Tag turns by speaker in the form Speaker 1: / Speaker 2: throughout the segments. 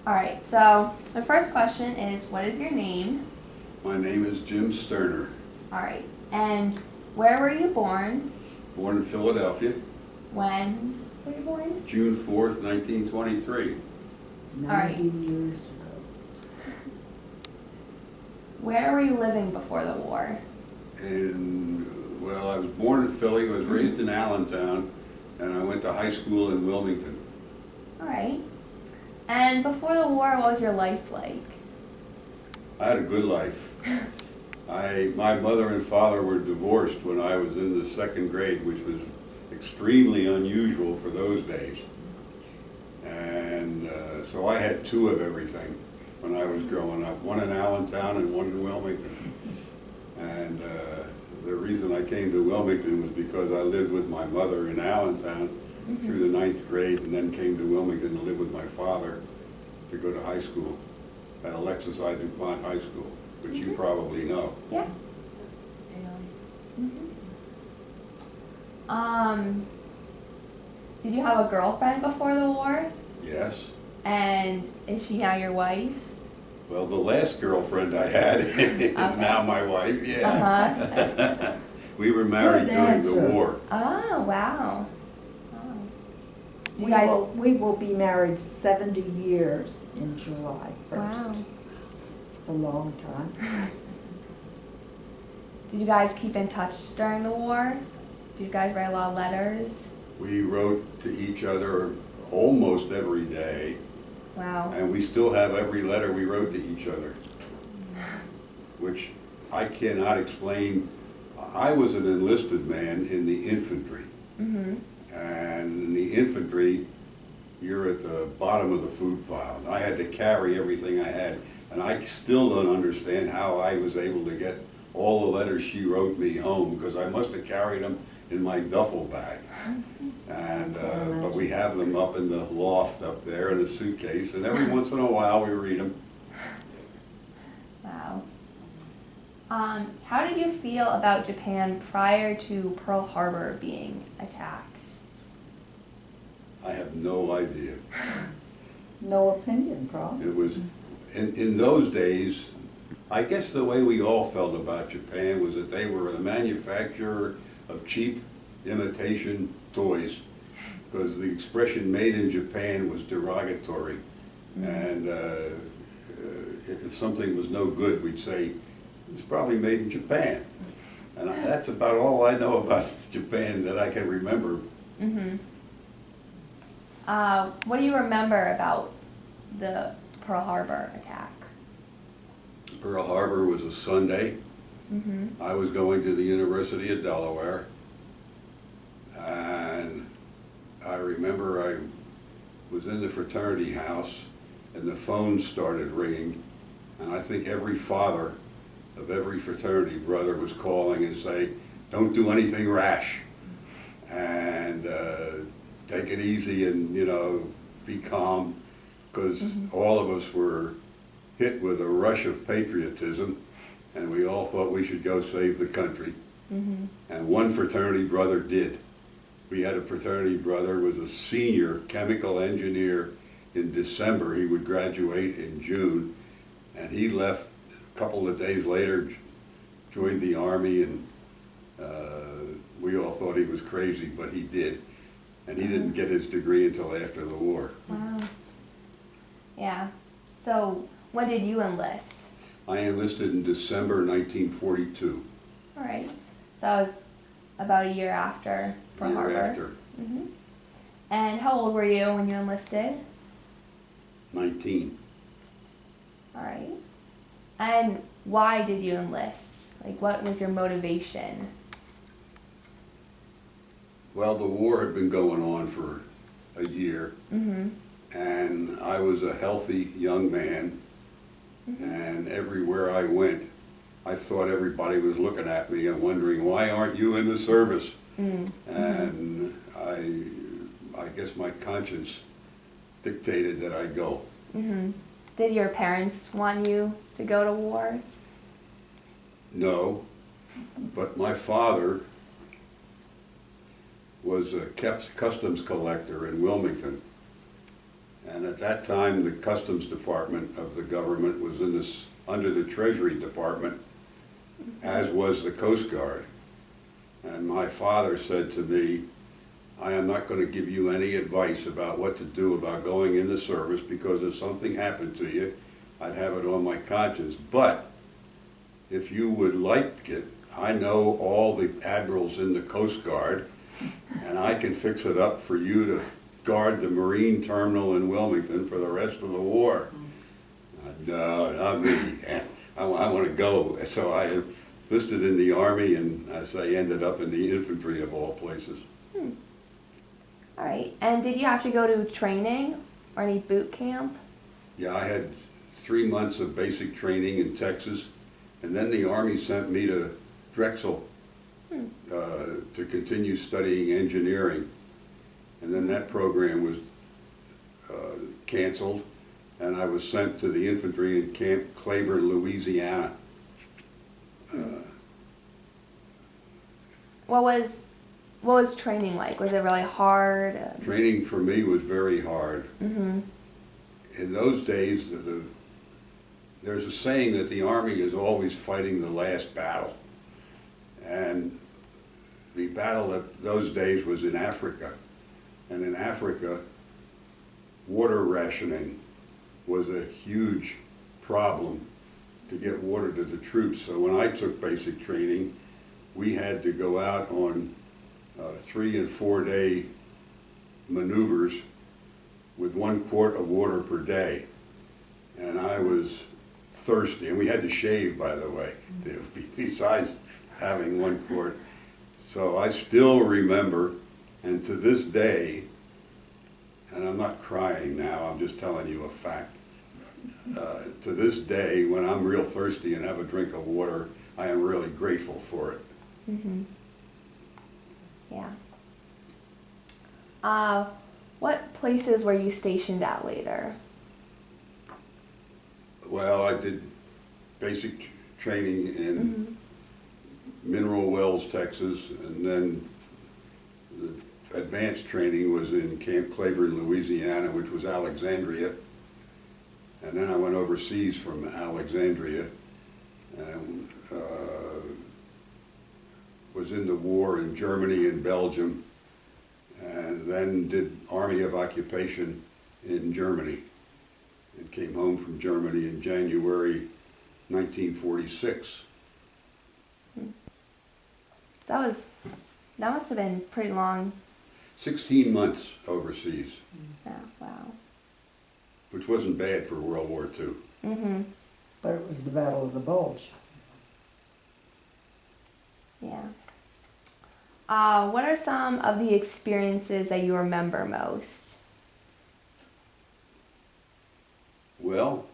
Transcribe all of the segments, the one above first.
Speaker 1: All right, so the first question is, what is your name?
Speaker 2: My name is Jim Sterner.
Speaker 1: All right, and where were you born?
Speaker 2: Born in Philadelphia,
Speaker 1: When were you born?
Speaker 2: June 4th, 1923.
Speaker 1: All right.
Speaker 3: 90 years ago.
Speaker 1: Where were you living before the war?
Speaker 2: And, well, I was born in Philly, I was raised in Allentown, and I went to high school in Wilmington.
Speaker 1: All right. And before the war, what was your life like?
Speaker 2: I had a good life. My mother and father were divorced when I was in the second grade, which was extremely unusual for those days. And so I had two of everything when I was growing up, one in Allentown and one in Wilmington. And the reason I came to Wilmington was because I lived with my mother in Allentown through the 9th grade, and then came to Wilmington to live with my father to go to high school at Alexis I. DuPont High School, which you probably know.
Speaker 1: Yeah. Did you have a girlfriend before the war?
Speaker 2: Yes.
Speaker 1: And is she now your wife?
Speaker 2: Well, the last girlfriend I had is now my wife, yeah.
Speaker 1: Uh-huh.
Speaker 2: We were married
Speaker 3: Good
Speaker 2: during the
Speaker 3: answer.
Speaker 2: war.
Speaker 1: Oh, wow. Oh. You guys,
Speaker 3: We will be married 70 years in July 1st.
Speaker 1: wow.
Speaker 3: It's a long time.
Speaker 1: Did you guys keep in touch during the war? Did you guys write a lot of letters?
Speaker 2: We wrote to each other almost every day,
Speaker 1: Wow.
Speaker 2: and we still have every letter we wrote to each other, which I cannot explain. I was an enlisted man in the infantry,
Speaker 1: Mm-hmm.
Speaker 2: and in the infantry, you're at the bottom of the food pile. I had to carry everything I had, and I still don't understand how I was able to get all the letters she wrote me home, because I must have carried them in my duffel bag. And but we have them up in the loft up there in a suitcase, and every once in a while we read them.
Speaker 1: Wow. How did you feel about Japan prior to Pearl Harbor being attacked?
Speaker 2: I have no idea.
Speaker 3: No opinion, probably.
Speaker 2: It was, in those days, I guess the way we all felt about Japan was that they were a manufacturer of cheap imitation toys, because the expression "made in Japan" was derogatory. And if something was no good, we'd say, it's probably made in Japan. And that's about all I know about Japan that I can remember.
Speaker 1: Mm-hmm. What do you remember about the Pearl Harbor attack?
Speaker 2: Pearl Harbor was a Sunday.
Speaker 1: Mm-hmm.
Speaker 2: I was going to the University of Delaware, and I remember I was in the fraternity house, and the phone started ringing, and I think every father of every fraternity brother was calling and saying, "Don't do anything rash, and take it easy, and be calm," because all of us were hit with a rush of patriotism, and we all thought we should go save the country.
Speaker 1: Mm-hmm.
Speaker 2: And one fraternity brother did. We had a fraternity brother who was a senior chemical engineer in December. He would graduate in June, and he left a couple of days later, joined the Army, and we all thought he was crazy, but he did. And he didn't get his degree until after the war.
Speaker 1: Wow. Yeah. So when did you enlist?
Speaker 2: I enlisted in December 1942.
Speaker 1: All right. So that was about a year after Pearl Harbor.
Speaker 2: Year after.
Speaker 1: Mm-hmm. And how old were you when you enlisted?
Speaker 2: 19.
Speaker 1: All right. And why did you enlist? Like, what was your motivation?
Speaker 2: Well, the war had been going on for a year,
Speaker 1: Mm-hmm.
Speaker 2: and I was a healthy young man, and everywhere I went, I thought everybody was looking at me and wondering, why aren't you in the service?
Speaker 1: Mm-hmm.
Speaker 2: And I guess my conscience dictated that I go.
Speaker 1: Mm-hmm. Did your parents want you to go to war?
Speaker 2: No, but my father was a customs collector in Wilmington, And at that time, the Customs Department of the government was in this, under the Treasury Department, as was the Coast Guard. And my father said to me, I am not going to give you any advice about what to do about going into service, because if something happened to you, I'd have it on my conscience. But if you would like it, I know all the admirals in the Coast Guard, and I can fix it up for you to guard the Marine Terminal in Wilmington for the rest of the war. No, not me. I want to go. So I enlisted in the Army, and as I ended up in the infantry of all places.
Speaker 1: All right. And did you have to go to training or any boot camp?
Speaker 2: Yeah, I had 3 months of basic training in Texas, and then the Army sent me to Drexel to continue studying engineering. And then that program was canceled, and I was sent to the infantry in Camp Claiborne, Louisiana.
Speaker 1: What was training like? Was it really hard?
Speaker 2: Training for me was very hard.
Speaker 1: Mm-hmm.
Speaker 2: In those days, there's a saying that the Army is always fighting the last battle. And the battle of those days was in Africa. And in Africa, water rationing was a huge problem to get water to the troops. So when I took basic training, we had to go out on 3 and 4 day maneuvers with 1 quart of water per day. And I was thirsty, and we had to shave, by the way, besides having 1 quart. So I still remember, and to this day, and I'm not crying now, I'm just telling you a fact. To this day, when I'm real thirsty and have a drink of water, I am really grateful for it.
Speaker 1: Mm-hmm. Yeah. What places were you stationed at later?
Speaker 2: Well, I did basic training in Mineral Wells, Texas, and then the advanced training was in Camp Claiborne, Louisiana, which was Alexandria. And then I went overseas from Alexandria and was in the war in Germany and Belgium, and then did Army of Occupation in Germany, and came home from Germany in January 1946.
Speaker 1: That must have been pretty long.
Speaker 2: 16 months overseas,
Speaker 1: Yeah, wow.
Speaker 2: which wasn't bad for World War II.
Speaker 1: Mm-hmm.
Speaker 3: But it was the Battle of the Bulge.
Speaker 1: Yeah. What are some of the experiences that you remember most?
Speaker 2: Well,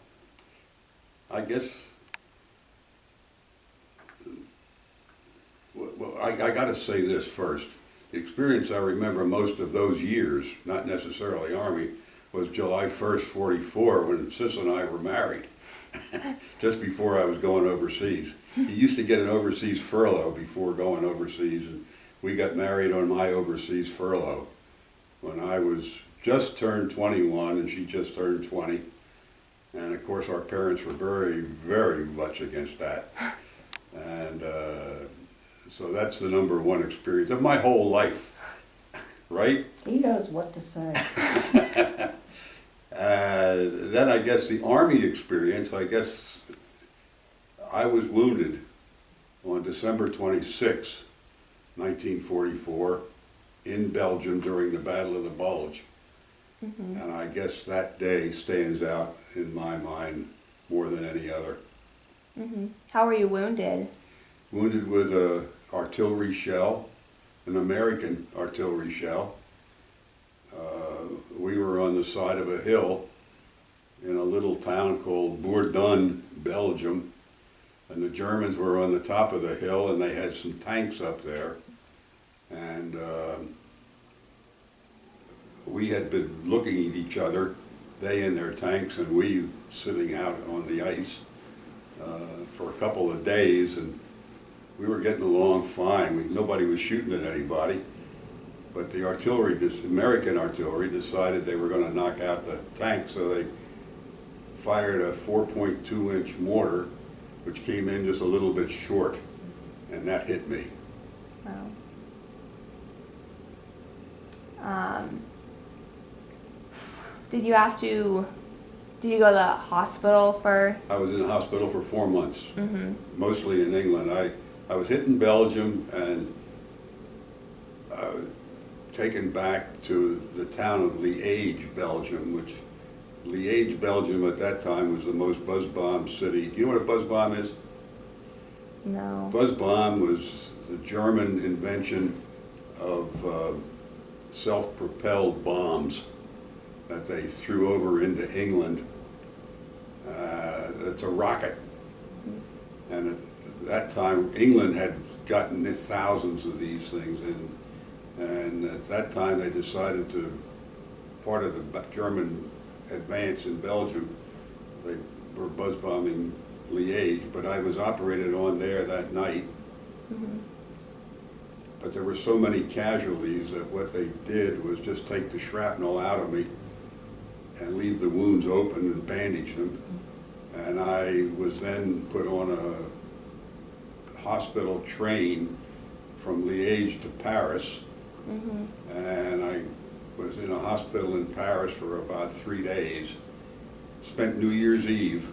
Speaker 2: I guess, well, I got to say this first. The experience I remember most of those years, not necessarily Army, was July 1st, 44, when Sis and I were married, just before I was going overseas. You used to get an overseas furlough before going overseas, and we got married on my overseas furlough when I was just turned 21 and she just turned 20. And of course our parents were very, very much against that. And so that's the number one experience of my whole life, right?
Speaker 3: He knows what to say.
Speaker 2: Then I guess the Army experience, I guess I was wounded on December 26, 1944, in Belgium during the Battle of the Bulge.
Speaker 1: Mm-hmm.
Speaker 2: And I guess that day stands out in my mind more than any other.
Speaker 1: Mm-hmm. How were you wounded?
Speaker 2: Wounded with an artillery shell, an American artillery shell. We were on the side of a hill in a little town called Bourdon, Belgium, and the Germans were on the top of the hill, and they had some tanks up there. And we had been looking at each other, they in their tanks and we sitting out on the ice for a couple of days, and we were getting along fine. Nobody was shooting at anybody. But the artillery, this American artillery, decided they were going to knock out the tank, so they fired a 4.2-inch mortar, which came in just a little bit short, and that hit me.
Speaker 1: Wow. Did you go to the hospital for?
Speaker 2: I was in the hospital for 4 months,
Speaker 1: Mm-hmm.
Speaker 2: mostly in England. I was hit in Belgium and taken back to the town of Liège, Belgium, which Liège, Belgium at that time was the most buzz-bombed city. Do you know what a buzz bomb is?
Speaker 1: No.
Speaker 2: Buzz bomb was the German invention of self-propelled bombs that they threw over into England. It's a rocket. And at that time, England had gotten thousands of these things, and at that time they decided to, part of the German advance in Belgium, they were buzz bombing Liège, but I was operated on there that night.
Speaker 1: Mm-hmm.
Speaker 2: But there were so many casualties that what they did was just take the shrapnel out of me and leave the wounds open and bandage them. And I was then put on a hospital train from Liège to Paris.
Speaker 1: Mm-hmm.
Speaker 2: And I was in a hospital in Paris for about 3 days. Spent New Year's Eve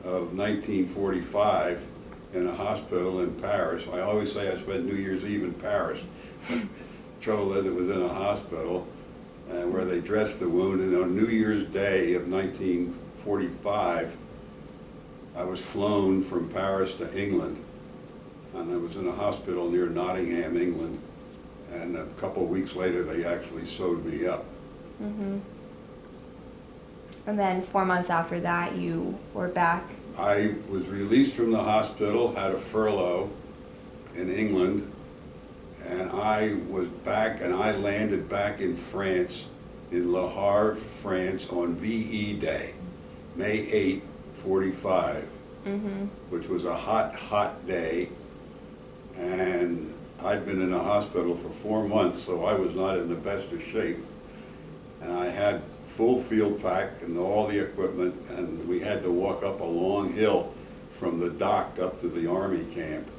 Speaker 2: of 1945 in a hospital in Paris. I always say I spent New Year's Eve in Paris, but trouble is it was in a hospital where they dressed the wound, and on New Year's Day of 1945, I was flown from Paris to England, and I was in a hospital near Nottingham, England, and a couple of weeks later they actually sewed me up.
Speaker 1: Mm-hmm. And then 4 months after that, you were back.
Speaker 2: I was released from the hospital, had a furlough in England, and I was back, and I landed back in France, in Le Havre, France, on VE Day, May 8, 45,
Speaker 1: Mm-hmm.
Speaker 2: which was a hot, hot day, and I'd been in the hospital for 4 months, so I was not in the best of shape, and I had full field pack and all the equipment, and we had to walk up a long hill from the dock up to the army camp.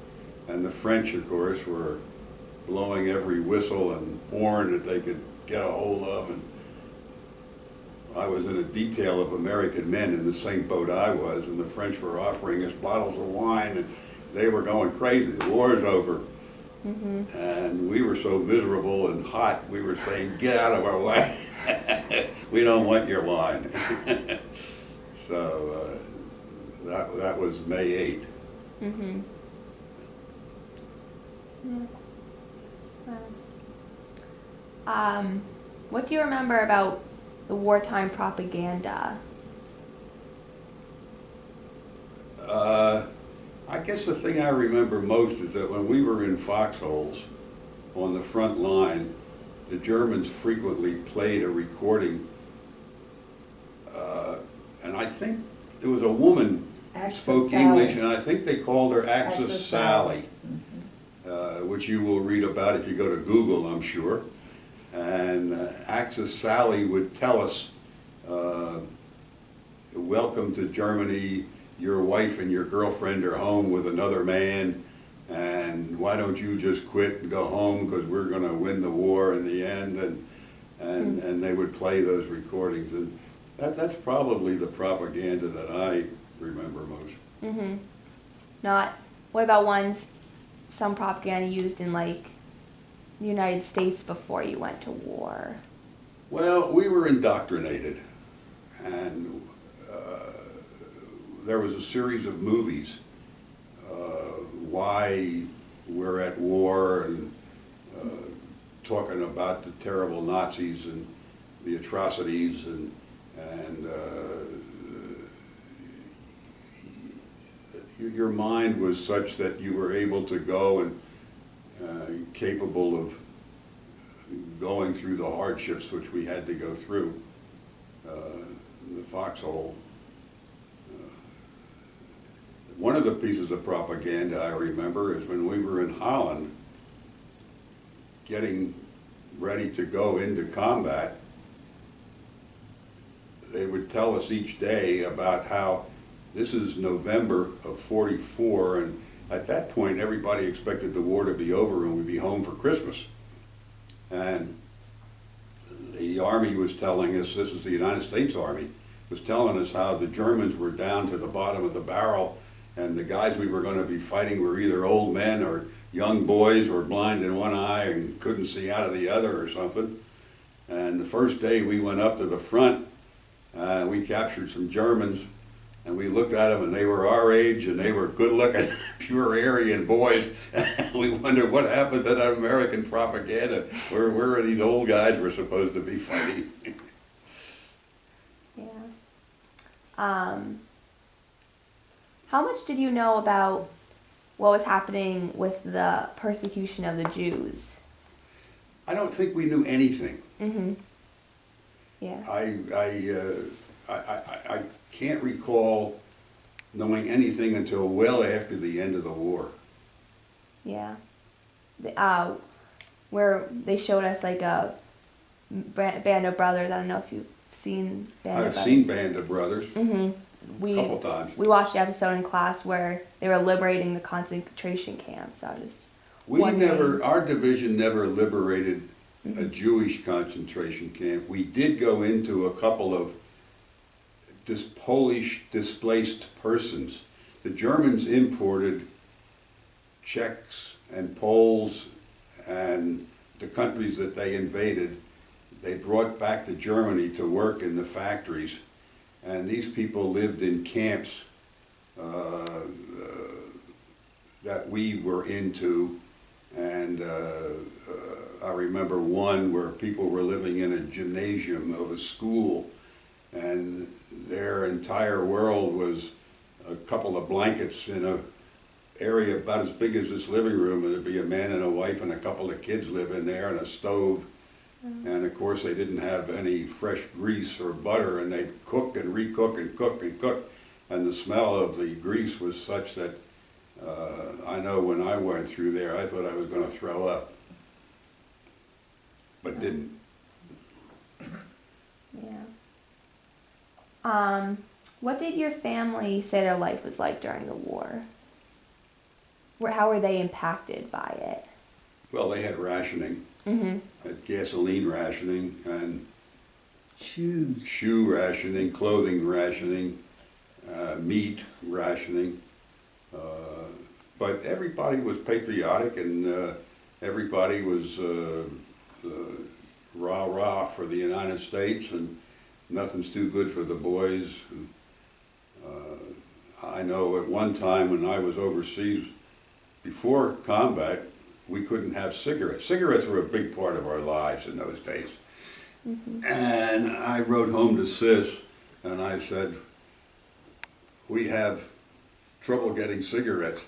Speaker 2: And the French, of course, were blowing every whistle and horn that they could get a hold of. And I was in a detail of American men in the same boat I was, and the French were offering us bottles of wine, and they were going crazy. The war's over.
Speaker 1: Mm-hmm.
Speaker 2: And we were so miserable and hot, we were saying, get out of our way. We don't want your wine. So that was May 8th.
Speaker 1: Mm-hmm. Yeah. What do you remember about the wartime propaganda?
Speaker 2: I guess the thing I remember most is that when we were in foxholes on the front line, the Germans frequently played a recording, and I think there was a woman
Speaker 3: Axis
Speaker 2: spoke
Speaker 3: Sally.
Speaker 2: English, and I think they called her Axis
Speaker 3: Axis
Speaker 2: Sally,
Speaker 3: Mhm.
Speaker 2: which you will read about if you go to Google, I'm sure. And Axis Sally would tell us, welcome to Germany, your wife and your girlfriend are home with another man, and why don't you just quit and go home because we're going to win the war in the end, and they would play those recordings, and that's probably the propaganda that I remember most.
Speaker 1: Mm-hmm. What about some propaganda used in like the United States before you went to war?
Speaker 2: Well, we were indoctrinated, and there was a series of movies, why we're at war, and talking about the terrible Nazis and the atrocities, and your mind was such that you were able to go and capable of going through the hardships which we had to go through in the foxhole. One of the pieces of propaganda I remember is when we were in Holland getting ready to go into combat, they would tell us each day about how this is November of 44, and at that point everybody expected the war to be over and we'd be home for Christmas. And the Army was telling us, this is the United States Army, was telling us how the Germans were down to the bottom of the barrel, and the guys we were going to be fighting were either old men or young boys or blind in one eye and couldn't see out of the other or something. And the first day we went up to the front, we captured some Germans, and we looked at them, and they were our age, and they were good-looking, pure Aryan boys. And we wondered what happened to that American propaganda. Where are these old guys we're supposed to be fighting?
Speaker 1: Yeah. How much did you know about what was happening with the persecution of the Jews?
Speaker 2: I don't think we knew anything.
Speaker 1: Mm-hmm. Yeah.
Speaker 2: I can't recall knowing anything until well after the end of the war.
Speaker 1: Yeah. Where they showed us like a Band of Brothers. I don't know if you've seen Band of Brothers. I've
Speaker 2: seen Band of Brothers.
Speaker 1: Mm-hmm.
Speaker 2: A couple times.
Speaker 1: We watched the episode in class where they were liberating the concentration camps.
Speaker 2: Our division never liberated a Jewish concentration camp. We did go into a couple of Polish displaced persons. The Germans imported Czechs and Poles and the countries that they invaded. They brought back to Germany to work in the factories, and these people lived in camps that we were into, and I remember one where people were living in a gymnasium of a school, and their entire world was a couple of blankets in a area about as big as this living room, and there'd be a man and a wife and a couple of kids live in there, and a stove. And of course they didn't have any fresh grease or butter, and they'd cook and recook and cook and cook, and the smell of the grease was such that I know when I went through there I thought I was going to throw up, but didn't.
Speaker 1: Yeah. What did your family say their life was like during the war? How were they impacted by it?
Speaker 2: Well, they had rationing.
Speaker 1: Mm-hmm.
Speaker 2: Had gasoline rationing and
Speaker 3: shoe
Speaker 2: rationing, clothing rationing, meat rationing. But everybody was patriotic, and everybody was rah-rah for the United States, and nothing's too good for the boys. And, I know at one time when I was overseas, before combat, we couldn't have cigarettes. Cigarettes were a big part of our lives in those days.
Speaker 1: Mm-hmm.
Speaker 2: And I wrote home to Sis, and I said, we have trouble getting cigarettes.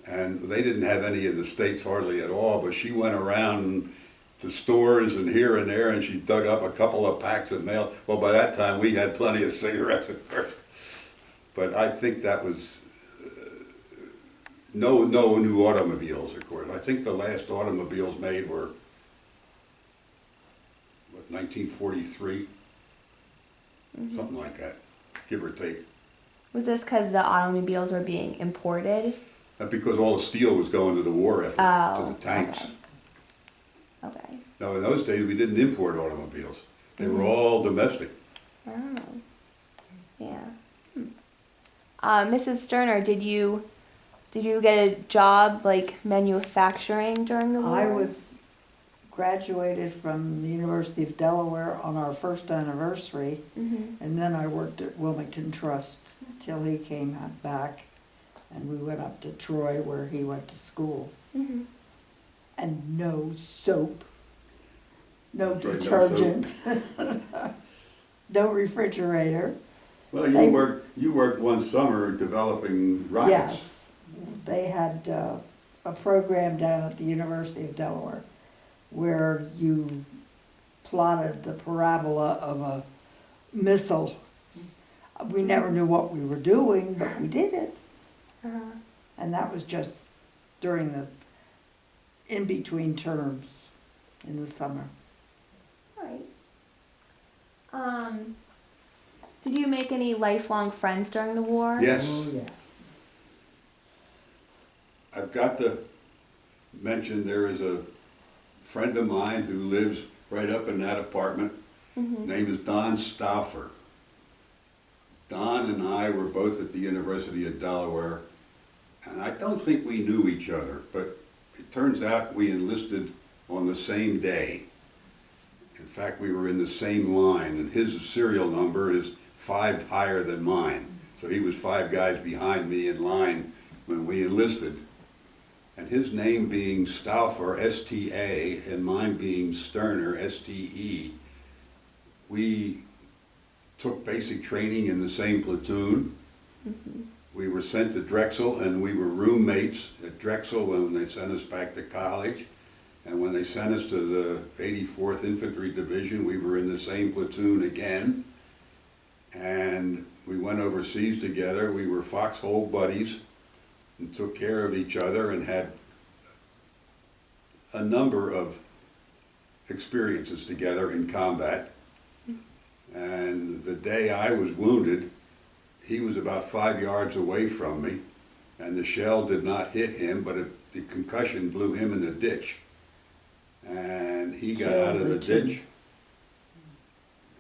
Speaker 2: And they didn't have any in the States hardly at all, but she went around to stores and here and there, and she dug up a couple of packs of mail. Well, by that time, we had plenty of cigarettes, of course. But I think that was no new automobiles, of course. I think the last automobiles made were, 1943?
Speaker 1: Mm-hmm.
Speaker 2: Something like that, give or take.
Speaker 1: Was this because the automobiles were being imported?
Speaker 2: Because all the steel was going to the war effort, to the tanks.
Speaker 1: Okay.
Speaker 2: Now, in those days, we didn't import automobiles. They were all domestic.
Speaker 1: Oh. Yeah. Mrs. Sterner, did you get a job like manufacturing during the war?
Speaker 3: I was graduated from the University of Delaware on our first anniversary,
Speaker 1: Mm-hmm.
Speaker 3: and then I worked at Wilmington Trust till he came back, and we went up to Troy where he went to school.
Speaker 1: Mm-hmm.
Speaker 3: And no soap, no
Speaker 2: That's right, no
Speaker 3: detergent, no refrigerator.
Speaker 2: Well, you worked one summer developing rockets.
Speaker 3: Yes, they had a program down at the University of Delaware where you plotted the parabola of a missile. We never knew what we were doing, but we did it.
Speaker 1: Uh-huh.
Speaker 3: And that was just during the in-between terms. in the summer.
Speaker 1: All right. Did you make any lifelong friends during the war?
Speaker 2: Yes.
Speaker 3: Oh, yeah.
Speaker 2: I've got to mention there is a friend of mine who lives right up in that apartment.
Speaker 1: Mm-hmm.
Speaker 2: Name is Don Stauffer. Don and I were both at the University of Delaware, and I don't think we knew each other, but it turns out we enlisted on the same day. In fact, we were in the same line, and his serial number is 5 higher than mine. So he was 5 guys behind me in line when we enlisted. And his name being Stauffer, S-T-A, and mine being Sterner, S-T-E, we took basic training in the same platoon.
Speaker 1: Mm-hmm.
Speaker 2: We were sent to Drexel, and we were roommates at Drexel when they sent us back to college. And when they sent us to the 84th Infantry Division, we were in the same platoon again. And we went overseas together. We were foxhole buddies and took care of each other and had a number of experiences together in combat. And the day I was wounded, he was about 5 yards away from me, and the shell did not hit him, but the concussion blew him in the ditch. And he got out of the ditch.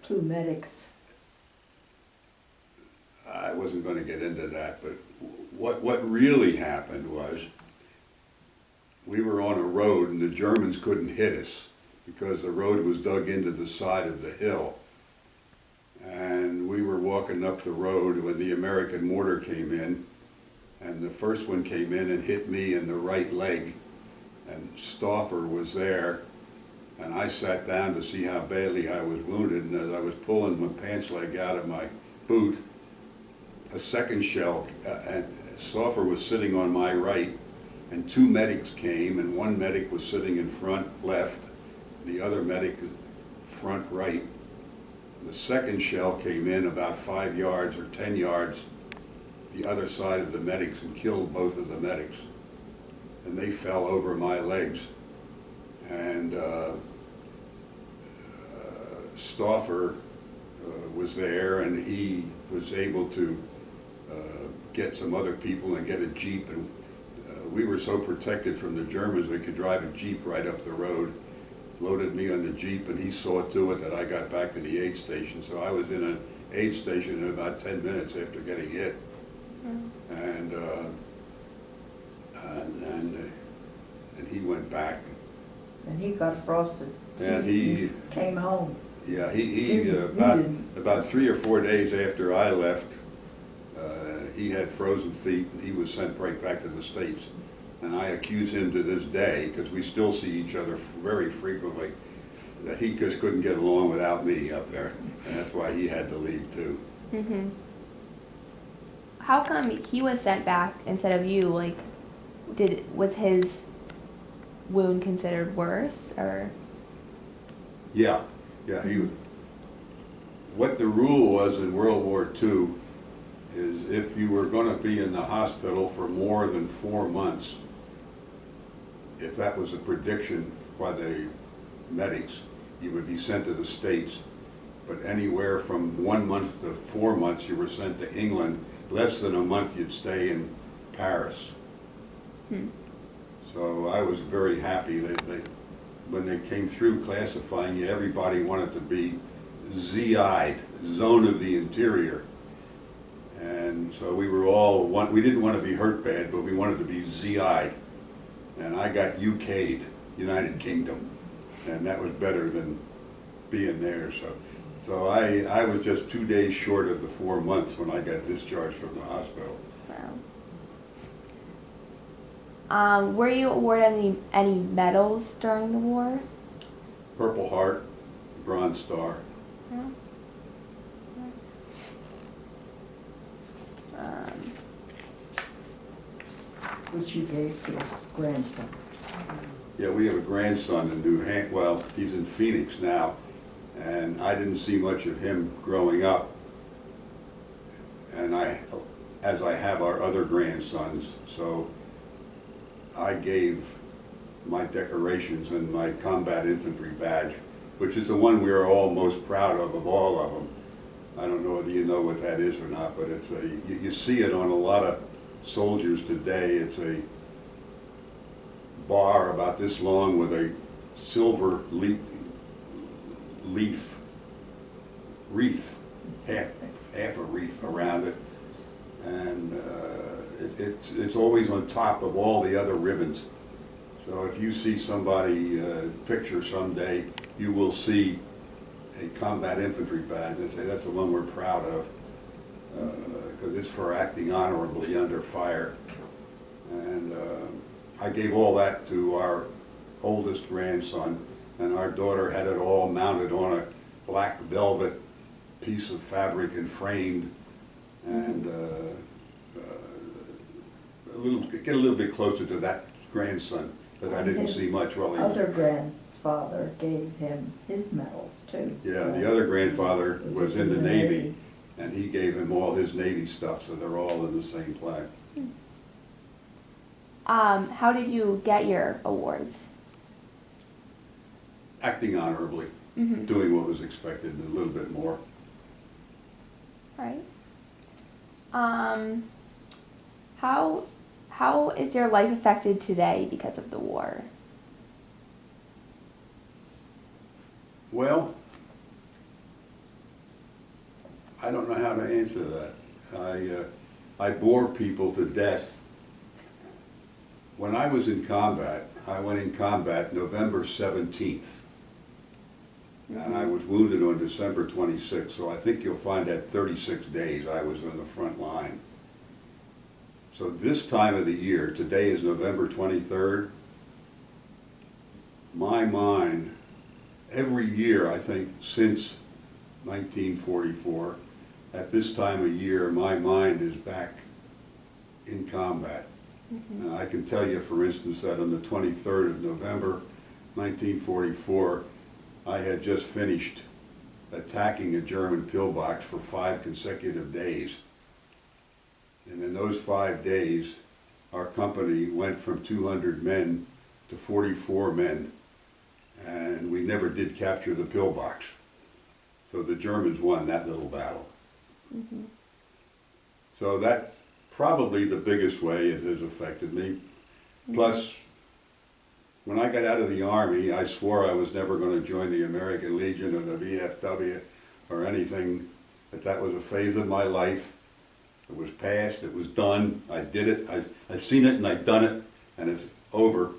Speaker 3: 2 medics.
Speaker 2: I wasn't going to get into that, but what really happened was we were on a road and the Germans couldn't hit us because the road was dug into the side of the hill. And we were walking up the road when the American mortar came in, and the first one came in and hit me in the right leg, and Stauffer was there, and I sat down to see how badly I was wounded, and as I was pulling my pants leg out of my boot, a second shell, and Stauffer was sitting on my right, and 2 medics came, and one medic was sitting in front left, the other medic front right. The second shell came in about 5 yards or 10 yards the other side of the medics and killed both of the medics. And they fell over my legs. And Stauffer was there, and he was able to get some other people and get a Jeep. And we were so protected from the Germans we could drive a Jeep right up the road. Loaded me on the Jeep, and he saw to it that I got back to the aid station. So I was in an aid station in about 10 minutes after getting hit. And he went back.
Speaker 3: And he got frosted.
Speaker 2: And he
Speaker 3: came home.
Speaker 2: Yeah, he about 3 or 4 days after I left, he had frozen feet, and he was sent right back to the States. And I accuse him to this day, because we still see each other very frequently, that he just couldn't get along without me up there, and that's why he had to leave too.
Speaker 1: Mm-hmm. How come he was sent back instead of you? Like, was his wound considered worse, or?
Speaker 2: Yeah, what the rule was in World War II is if you were going to be in the hospital for more than 4 months, if that was a prediction by the medics, you would be sent to the States. But anywhere from 1 month to 4 months, you were sent to England. Less than a month, you'd stay in Paris. So I was very happy that when they came through classifying you, everybody wanted to be ZI'd, Zone of the Interior. And so we were all, we didn't want to be hurt bad, but we wanted to be ZI'd. And I got UK'd, United Kingdom, and that was better than being there. So I was just 2 days short of the 4 months when I got discharged from the hospital.
Speaker 1: Wow. Were you awarded any medals during the war?
Speaker 2: Purple Heart, Bronze Star.
Speaker 1: Yeah.
Speaker 3: Which you gave to his grandson.
Speaker 2: Yeah, we have a grandson in New Hampshire. Well, he's in Phoenix now, and I didn't see much of him growing up. And as I have our other grandsons, so I gave my decorations and my combat infantry badge, which is the one we are all most proud of all of them. I don't know whether you know what that is or not, but it's you see it on a lot of soldiers today. It's a bar about this long with a silver leaf wreath, half a wreath around it, and it's always on top of all the other ribbons. So if you see somebody picture someday, you will see a combat infantry badge and say that's the one we're proud of, because it's for acting honorably under fire. And I gave all that to our oldest grandson, and our daughter had it all mounted on a black velvet piece of fabric and framed, and get a little bit closer to that grandson that I didn't see much while he was.
Speaker 3: Other grandfather gave him his medals too.
Speaker 2: Yeah,
Speaker 3: so
Speaker 2: the other grandfather
Speaker 3: he
Speaker 2: was in the Navy, and he gave him all his Navy stuff, so they're all in the same plaque.
Speaker 1: How did you get your awards?
Speaker 2: Acting honorably,
Speaker 1: Mm-hmm.
Speaker 2: doing what was expected and a little bit more.
Speaker 1: Right. How is your life affected today because of the war?
Speaker 2: Well, I don't know how to answer that. I bore people to death. When I was in combat, I went in combat November 17th. And I was wounded on December 26th, so I think you'll find that 36 days I was on the front line. So this time of the year, today is November 23rd, my mind, every year I think since 1944, at this time of year, my mind is back in combat.
Speaker 1: Mm-hmm.
Speaker 2: And I can tell you, for instance, that on the 23rd of November, 1944, I had just finished attacking a German pillbox for 5 consecutive days. And in those 5 days, our company went from 200 men to 44 men, and we never did capture the pillbox. So the Germans won that little battle.
Speaker 1: Mm-hmm.
Speaker 2: So that's probably the biggest way it has affected me.
Speaker 1: Mm-hmm.
Speaker 2: Plus, when I got out of the Army, I swore I was never going to join the American Legion or the VFW or anything, that was a phase of my life. It was past, it was done, I did it, I seen it and I done it, and it's over.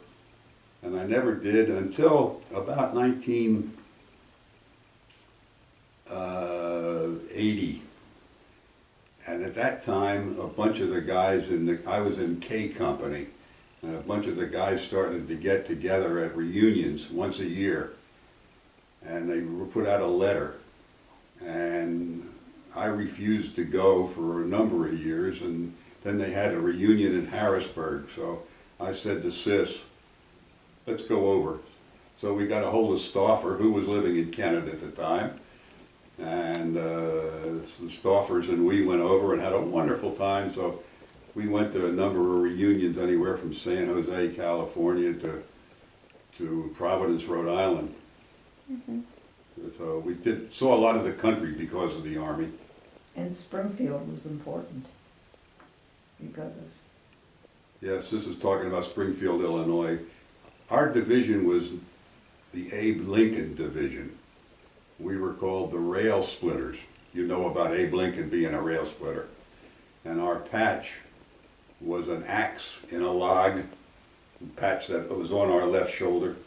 Speaker 2: And I never did until about 1980. And at that time, a bunch of the guys I was in K Company, and a bunch of the guys started to get together at reunions once a year. And they put out a letter. And I refused to go for a number of years, and then they had a reunion in Harrisburg. So I said to Sis, let's go over. So we got a hold of Stauffer, who was living in Canada at the time. And some Stauffers and we went over and had a wonderful time. So we went to a number of reunions anywhere from San Jose, California to Providence, Rhode Island.
Speaker 1: Mm-hmm.
Speaker 2: So we saw a lot of the country because of the Army.
Speaker 3: And Springfield was important because of...
Speaker 2: Yes, this is talking about Springfield, Illinois. Our division was the Abe Lincoln Division. We were called the Rail Splitters. You know about Abe Lincoln being a rail splitter. And our patch was an axe in a log, a patch that was on our left shoulder.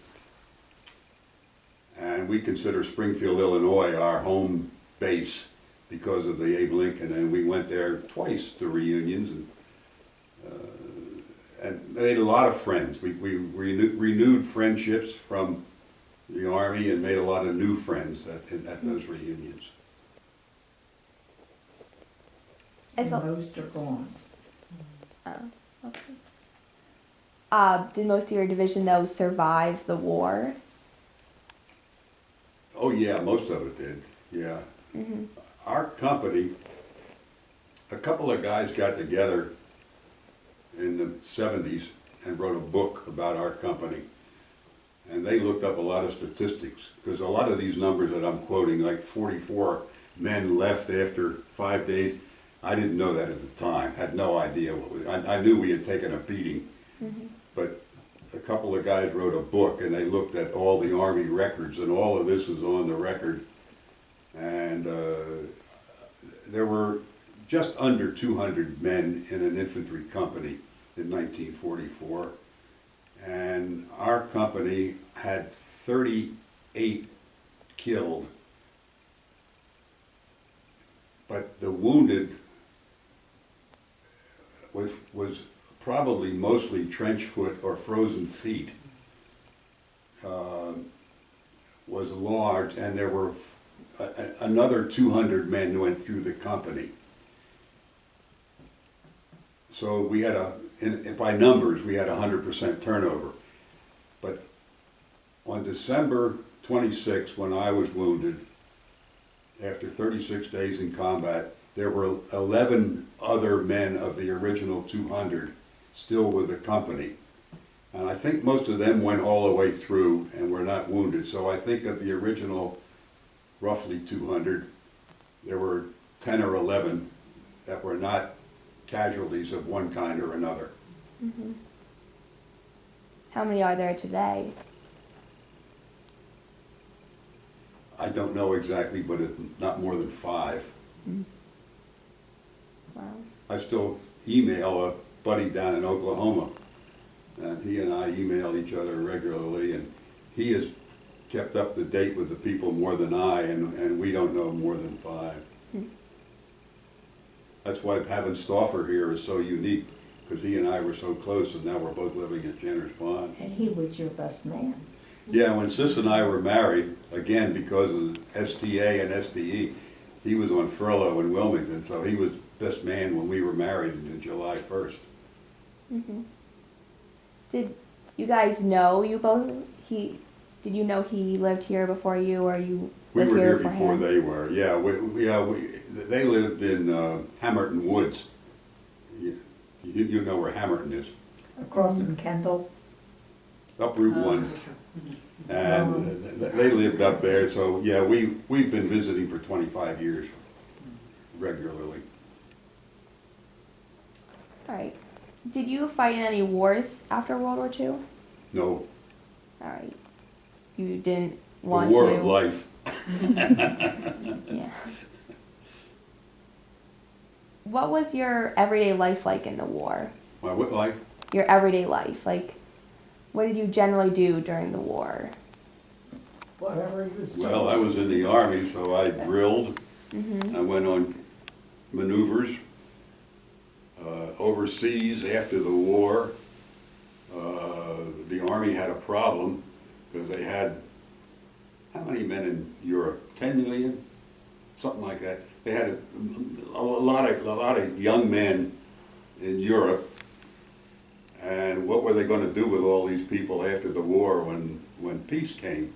Speaker 2: And we consider Springfield, Illinois our home base because of the Abe Lincoln, and we went there twice to reunions and made a lot of friends. We renewed friendships from the Army and made a lot of new friends at those reunions.
Speaker 3: And most are gone.
Speaker 1: Oh, okay. Did most of your division, though, survive the war?
Speaker 2: Oh yeah, most of it did, yeah.
Speaker 1: Mm-hmm.
Speaker 2: Our company, a couple of guys got together in the 70s and wrote a book about our company. And they looked up a lot of statistics, because a lot of these numbers that I'm quoting, like 44 men left after 5 days, I didn't know that at the time, had no idea I knew we had taken a beating, but a couple of guys wrote a book and they looked at all the Army records, and all of this is on the record. And there were just under 200 men in an infantry company in 1944. And our company had 38 killed. But the wounded was probably mostly trench foot or frozen feet. Was large, and there were another 200 men who went through the company. So we had by numbers, we had 100% turnover. But on December 26, when I was wounded, after 36 days in combat, there were 11 other men of the original 200 still with the company. And I think most of them went all the way through and were not wounded. So I think of the original roughly 200, there were 10 or 11 that were not casualties of one kind or another.
Speaker 1: Mm-hmm. How many are there today?
Speaker 2: I don't know exactly, but it's not more than 5.
Speaker 1: Mm. Wow.
Speaker 2: I still email a buddy down in Oklahoma, and he and I email each other regularly, and he has kept up to date with the people more than I, and we don't know more than 5. Mm. That's why having Stauffer here is so unique, because he and I were so close, and now we're both living at Jenner's Pond.
Speaker 3: And he was your best man.
Speaker 2: Yeah, when Sis and I were married, again, because of STA and SDE, he was on furlough in Wilmington, so he was best man when we were married on July 1st.
Speaker 1: Mm-hmm. Did you guys know you both, did you know he lived here before you, or you lived
Speaker 2: We were here
Speaker 1: before
Speaker 2: before
Speaker 1: him?
Speaker 2: they were, yeah. They lived in Hamerton Woods. You know where Hamerton is.
Speaker 3: Across from Kendall.
Speaker 2: Up Route 1. And they lived up there, so yeah, we've been visiting for 25 years regularly.
Speaker 1: All right. Did you fight in any wars after World War II?
Speaker 2: No.
Speaker 1: All right. You didn't
Speaker 2: The
Speaker 1: want
Speaker 2: war
Speaker 1: to?
Speaker 2: of life.
Speaker 1: Yeah. What was your everyday life like in the war?
Speaker 2: My what life?
Speaker 1: Your everyday life, like, what did you generally do during the war?
Speaker 3: Whatever he was doing.
Speaker 2: Well, I was in the Army, so I drilled.
Speaker 1: Mm-hmm.
Speaker 2: I went on maneuvers overseas after the war. The Army had a problem because they had, how many men in Europe? 10 million? Something like that. They had a lot of young men in Europe. And what were they going to do with all these people after the war when peace came?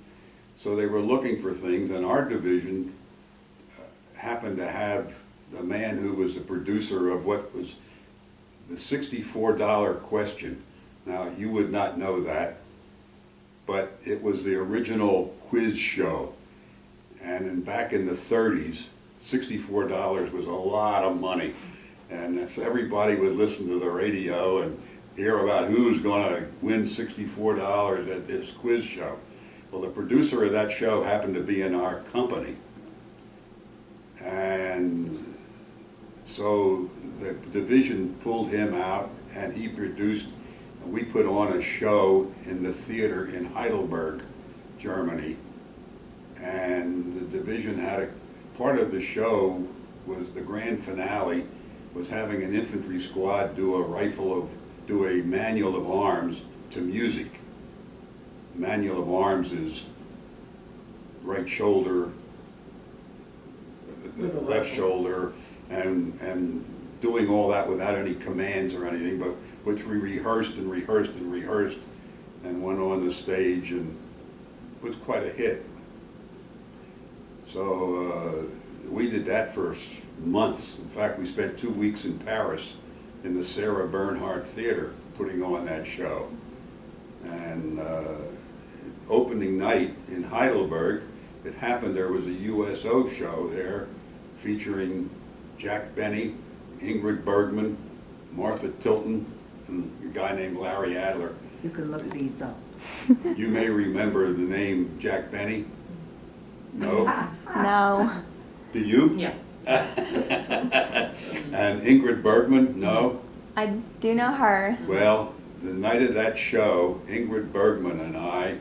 Speaker 2: So they were looking for things, and our division happened to have a man who was the producer of what was the $64 question. Now, you would not know that, but it was the original quiz show. And back in the 30s, $64 was a lot of money. And so everybody would listen to the radio and hear about who's going to win $64 at this quiz show. Well, the producer of that show happened to be in our company. And so the division pulled him out, and he produced, we put on a show in the theater in Heidelberg, Germany. And the division had part of the show was the grand finale was having an infantry squad do a manual of arms to music. Manual of arms is right shoulder, the left shoulder, and doing all that without any commands or anything, but which we rehearsed and rehearsed and rehearsed and went on the stage, and was quite a hit. So we did that for months. In fact, we spent 2 weeks in Paris in the Sarah Bernhardt Theater putting on that show. And opening night in Heidelberg. It happened there was a USO show there featuring Jack Benny, Ingrid Bergman, Martha Tilton, and a guy named Larry Adler.
Speaker 3: You can look these up.
Speaker 2: You may remember the name Jack Benny? No?
Speaker 1: No.
Speaker 2: Do you?
Speaker 4: Yeah.
Speaker 2: And Ingrid Bergman? No?
Speaker 1: I do know her.
Speaker 2: Well, the night of that show, Ingrid Bergman and I,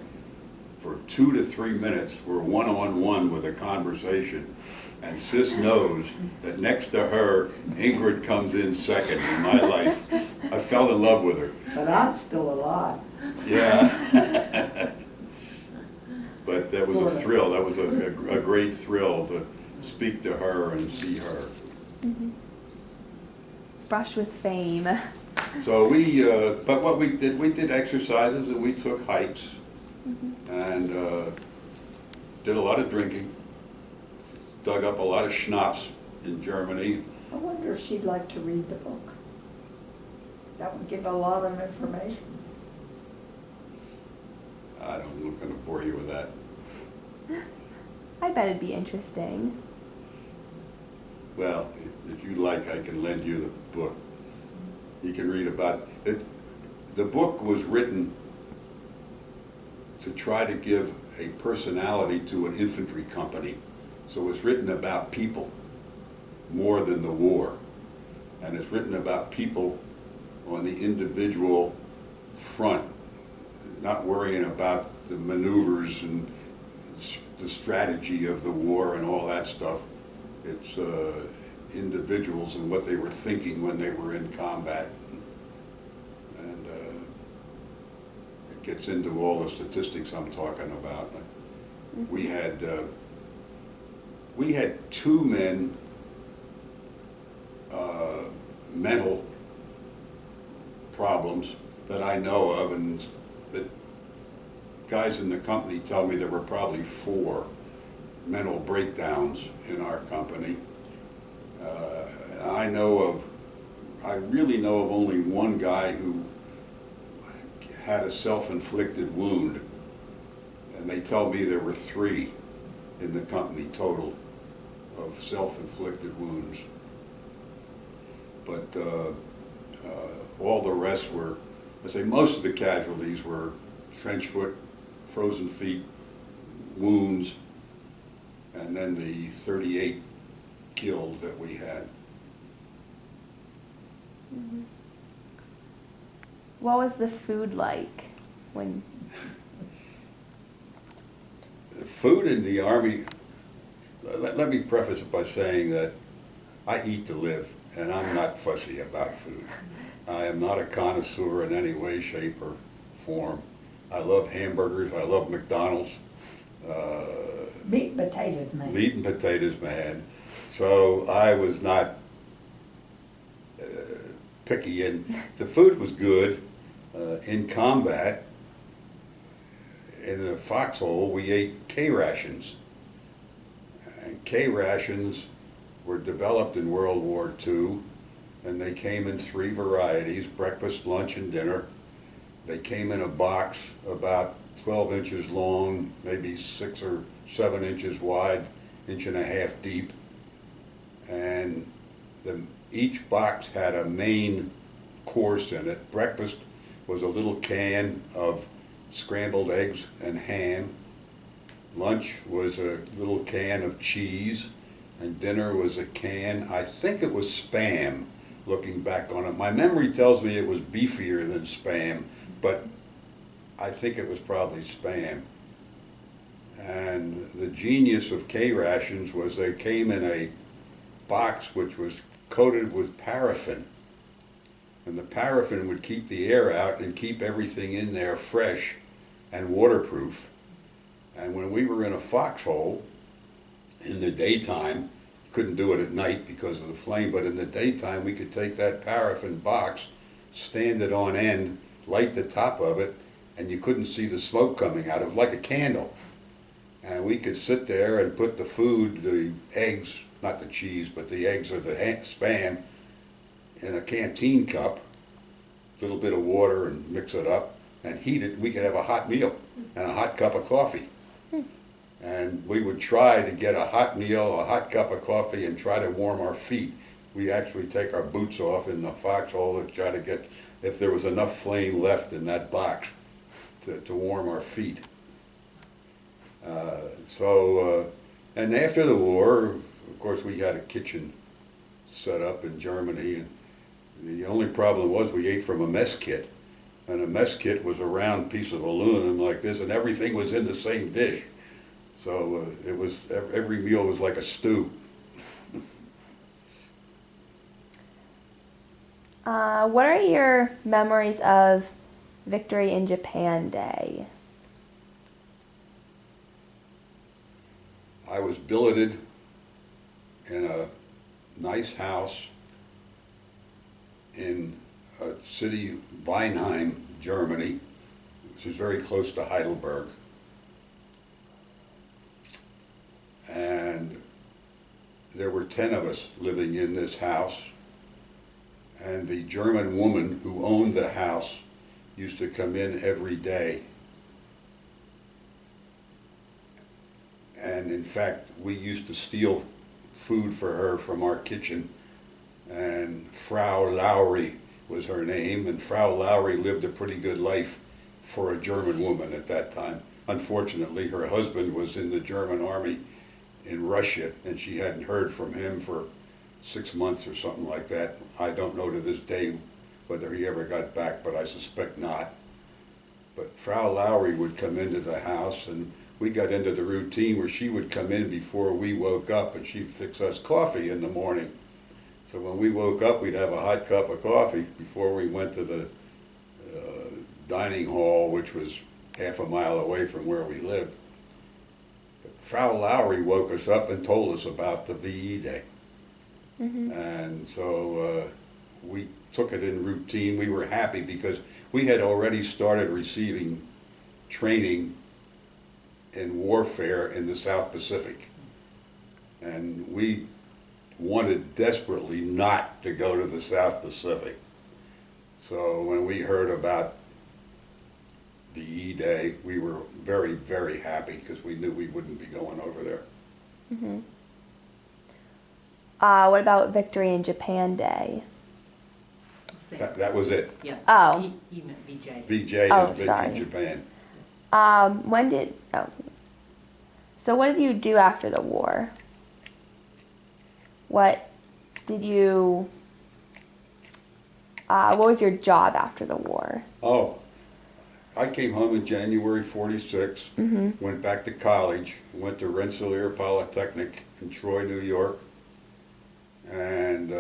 Speaker 2: for 2 to 3 minutes, were one-on-one with a conversation. And Sis knows that next to her, Ingrid comes in second in my life. I fell in love with her.
Speaker 3: But I'm still alive.
Speaker 2: Yeah. But that was a
Speaker 3: Sort of.
Speaker 2: thrill. That was a great thrill to speak to her and see her.
Speaker 1: Brush with fame.
Speaker 2: So but what we did exercises and we took hikes and did a lot of drinking. Dug up a lot of schnapps in Germany.
Speaker 3: I wonder if she'd like to read the book. That would give a lot of information.
Speaker 2: I'm not going to bore you with that.
Speaker 1: I bet it'd be interesting.
Speaker 2: Well, if you like, I can lend you the book. You can read about it. The book was written to try to give a personality to an infantry company. So it's written about people more than the war. And it's written about people on the individual front, not worrying about the maneuvers and the strategy of the war and all that stuff. It's individuals and what they were thinking when they were in combat. And it gets into all the statistics I'm talking about. We had 2 men mental problems that I know of, and that guys in the company tell me there were probably 4 mental breakdowns in our company. I really know of only one guy who had a self-inflicted wound, and they tell me there were 3 in the company total of self-inflicted wounds. But all the rest were, I say most of the casualties were trench foot, frozen feet, wounds, and then the 38 killed that we had.
Speaker 1: What was the food like when?
Speaker 2: Food in the Army, let me preface it by saying that I eat to live, and I'm not fussy about food. I am not a connoisseur in any way, shape, or form. I love hamburgers, I love McDonald's.
Speaker 3: Meat and potatoes, man.
Speaker 2: Meat and potatoes, man. So I was not picky, and the food was good. In combat, in the foxhole, we ate K rations. And K rations were developed in World War II, and they came in 3 varieties: breakfast, lunch, and dinner. They came in a box about 12 inches long, maybe 6 or 7 inches wide, 1.5 inches deep. And each box had a main course in it. Breakfast was a little can of scrambled eggs and ham. Lunch was a little can of cheese, and dinner was a can, I think it was Spam, looking back on it. My memory tells me it was beefier than Spam, but I think it was probably Spam. And the genius of K rations was they came in a box which was coated with paraffin. And the paraffin would keep the air out and keep everything in there fresh and waterproof. And when we were in a foxhole, in the daytime, couldn't do it at night because of the flame, but in the daytime we could take that paraffin box, stand it on end, light the top of it, and you couldn't see the smoke coming out of it, like a candle. And we could sit there and put the food, the eggs, not the cheese, but the eggs or the Spam, in a canteen cup, a little bit of water and mix it up, and heat it, we could have a hot meal and a hot cup of coffee. And we would try to get a hot meal, a hot cup of coffee, and try to warm our feet. We actually take our boots off in the foxhole to try to get, if there was enough flame left in that box to warm our feet. And after the war, of course, we had a kitchen set up in Germany, and the only problem was we ate from a mess kit. And a mess kit was a round piece of aluminum like this, and everything was in the same dish. So it was, every meal was like a stew.
Speaker 1: What are your memories of Victory in Japan Day?
Speaker 2: I was billeted in a nice house in a city, Weinheim, Germany, which is very close to Heidelberg. And there were 10 of us living in this house. And the German woman who owned the house used to come in every day. And in fact, we used to steal food for her from our kitchen. And Frau Lowry was her name, and Frau Lowry lived a pretty good life for a German woman at that time. Unfortunately, her husband was in the German army in Russia, and she hadn't heard from him for 6 months or something like that. I don't know to this day whether he ever got back, but I suspect not. But Frau Lowry would come into the house, and we got into the routine where she would come in before we woke up, and she'd fix us coffee in the morning. So when we woke up, we'd have a hot cup of coffee before we went to the dining hall, which was half a mile away from where we lived. But Frau Lowry woke us up and told us about the VE Day.
Speaker 1: Mm-hmm.
Speaker 2: And so we took it in routine. We were happy because we had already started receiving training in warfare in the South Pacific. And we wanted desperately not to go to the South Pacific. So when we heard about the E-Day, we were very, very happy because we knew we wouldn't be going over there.
Speaker 1: Mm-hmm. What about Victory in Japan Day?
Speaker 2: That was it.
Speaker 4: Yeah.
Speaker 1: Oh.
Speaker 4: You meant VJ.
Speaker 2: VJ
Speaker 1: Oh,
Speaker 2: is Victory
Speaker 1: sorry.
Speaker 2: Japan.
Speaker 1: So what did you do after the war? What was your job after the war?
Speaker 2: Oh, I came home in January 46,
Speaker 1: Mm-hmm.
Speaker 2: went back to college, went to Rensselaer Polytechnic in Troy, New York, and